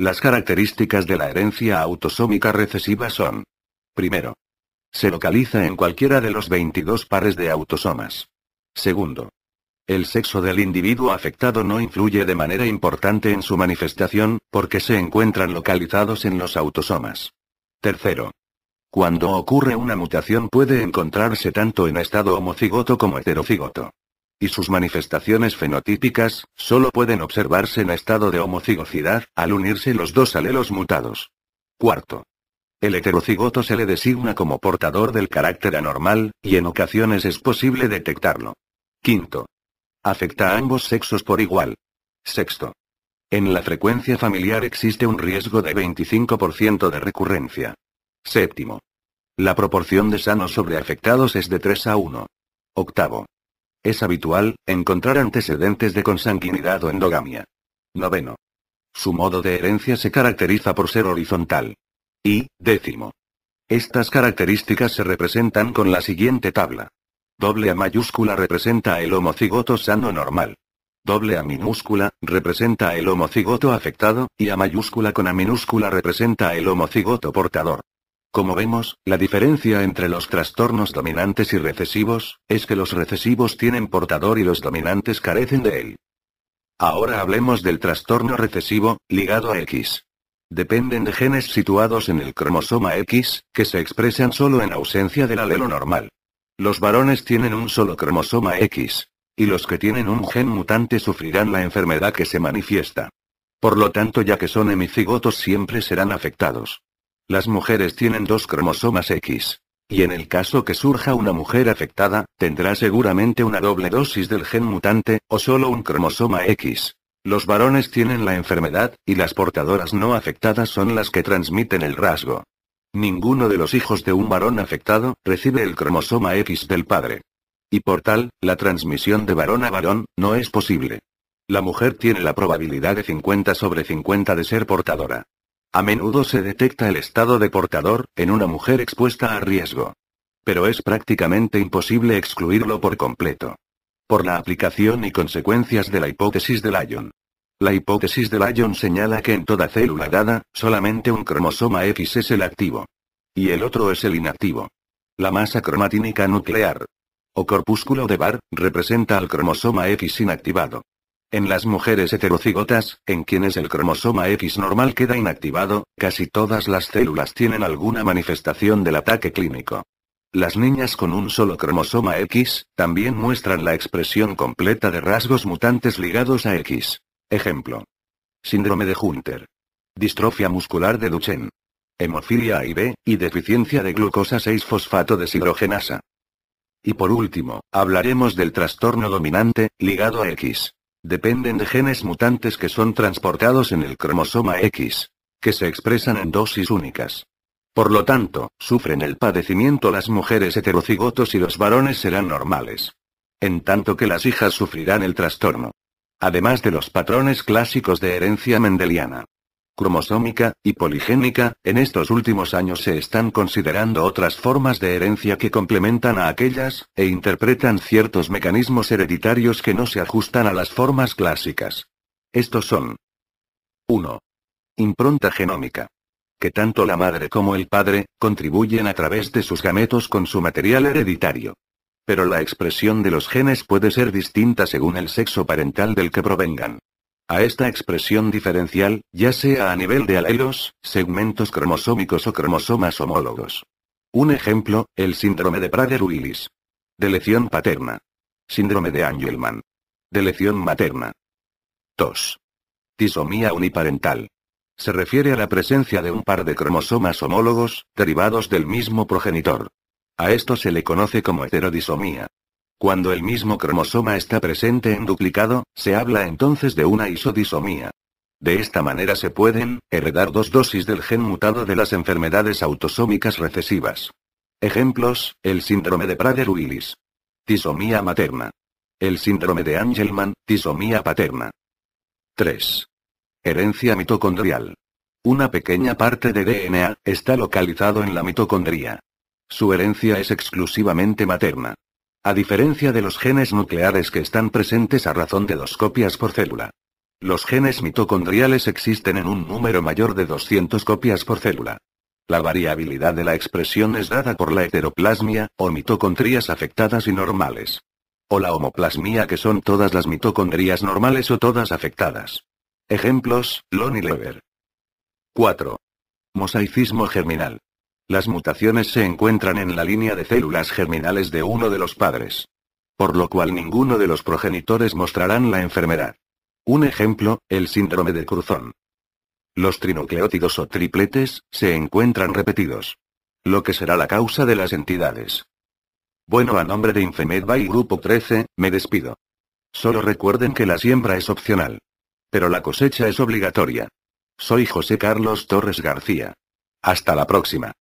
Las características de la herencia autosómica recesiva son: primero, se localiza en cualquiera de los 22 pares de autosomas. Segundo, el sexo del individuo afectado no influye de manera importante en su manifestación, porque se encuentran localizados en los autosomas. Tercero, cuando ocurre una mutación puede encontrarse tanto en estado homocigoto como heterocigoto. Y sus manifestaciones fenotípicas, solo pueden observarse en estado de homocigosidad, al unirse los dos alelos mutados. Cuarto, el heterocigoto se le designa como portador del carácter anormal, y en ocasiones es posible detectarlo. Quinto, afecta a ambos sexos por igual. Sexto, en la frecuencia familiar existe un riesgo de 25% de recurrencia. Séptimo, la proporción de sanos sobre afectados es de 3 a 1. Octavo, es habitual encontrar antecedentes de consanguinidad o endogamia. Noveno, su modo de herencia se caracteriza por ser horizontal. Y, décimo, estas características se representan con la siguiente tabla. A mayúscula representa el homocigoto sano normal. A minúscula representa el homocigoto afectado, y A mayúscula con A minúscula representa el homocigoto portador. Como vemos, la diferencia entre los trastornos dominantes y recesivos, es que los recesivos tienen portador y los dominantes carecen de él. Ahora hablemos del trastorno recesivo, ligado a X. Dependen de genes situados en el cromosoma X, que se expresan solo en ausencia del alelo normal. Los varones tienen un solo cromosoma X. Y los que tienen un gen mutante sufrirán la enfermedad que se manifiesta. Por lo tanto, ya que son hemicigotos siempre serán afectados. Las mujeres tienen 2 cromosomas X. Y en el caso que surja una mujer afectada, tendrá seguramente una doble dosis del gen mutante, o solo un cromosoma X. Los varones tienen la enfermedad, y las portadoras no afectadas son las que transmiten el rasgo. Ninguno de los hijos de un varón afectado, recibe el cromosoma X del padre. Y por tal, la transmisión de varón a varón, no es posible. La mujer tiene la probabilidad de 50 sobre 50 de ser portadora. A menudo se detecta el estado de portador, en una mujer expuesta a riesgo. Pero es prácticamente imposible excluirlo por completo. Por la aplicación y consecuencias de la hipótesis de Lyon. La hipótesis de Lyon señala que en toda célula dada, solamente un cromosoma X es el activo. Y el otro es el inactivo. La masa cromatínica nuclear, o corpúsculo de Barr, representa al cromosoma X inactivado. En las mujeres heterocigotas, en quienes el cromosoma X normal queda inactivado, casi todas las células tienen alguna manifestación del ataque clínico. Las niñas con un solo cromosoma X, también muestran la expresión completa de rasgos mutantes ligados a X. Ejemplo: síndrome de Hunter, distrofia muscular de Duchenne, hemofilia A y B, y deficiencia de glucosa 6-fosfato deshidrogenasa. Y por último, hablaremos del trastorno dominante, ligado a X. Dependen de genes mutantes que son transportados en el cromosoma X, que se expresan en dosis únicas. Por lo tanto, sufren el padecimiento las mujeres heterocigotos y los varones serán normales. En tanto que las hijas sufrirán el trastorno. Además de los patrones clásicos de herencia mendeliana, cromosómica, y poligénica, en estos últimos años se están considerando otras formas de herencia que complementan a aquellas, e interpretan ciertos mecanismos hereditarios que no se ajustan a las formas clásicas. Estos son: 1. Impronta genómica. Que tanto la madre como el padre, contribuyen a través de sus gametos con su material hereditario. Pero la expresión de los genes puede ser distinta según el sexo parental del que provengan. A esta expresión diferencial, ya sea a nivel de alelos, segmentos cromosómicos o cromosomas homólogos. Un ejemplo, el síndrome de Prader-Willis. Deleción paterna. Síndrome de Angelman. Deleción materna. 2. Disomía uniparental. Se refiere a la presencia de un par de cromosomas homólogos, derivados del mismo progenitor. A esto se le conoce como heterodisomía. Cuando el mismo cromosoma está presente en duplicado, se habla entonces de una isodisomía. De esta manera se pueden heredar 2 dosis del gen mutado de las enfermedades autosómicas recesivas. Ejemplos: el síndrome de Prader-Willis. Disomía materna. El síndrome de Angelman, disomía paterna. 3. Herencia mitocondrial. Una pequeña parte de DNA está localizado en la mitocondria. Su herencia es exclusivamente materna. A diferencia de los genes nucleares que están presentes a razón de 2 copias por célula. Los genes mitocondriales existen en un número mayor de 200 copias por célula. La variabilidad de la expresión es dada por la heteroplasmia, o mitocondrias afectadas y normales. O la homoplasmia, que son todas las mitocondrias normales o todas afectadas. Ejemplos: Lon y Leber. 4. Mosaicismo germinal. Las mutaciones se encuentran en la línea de células germinales de uno de los padres. Por lo cual ninguno de los progenitores mostrarán la enfermedad. Un ejemplo, el síndrome de Cruzón. Los trinucleótidos o tripletes se encuentran repetidos. Lo que será la causa de las entidades. Bueno, a nombre de Infomed by Grupo 13, me despido. Solo recuerden que la siembra es opcional. Pero la cosecha es obligatoria. Soy José Carlos Torres García. Hasta la próxima.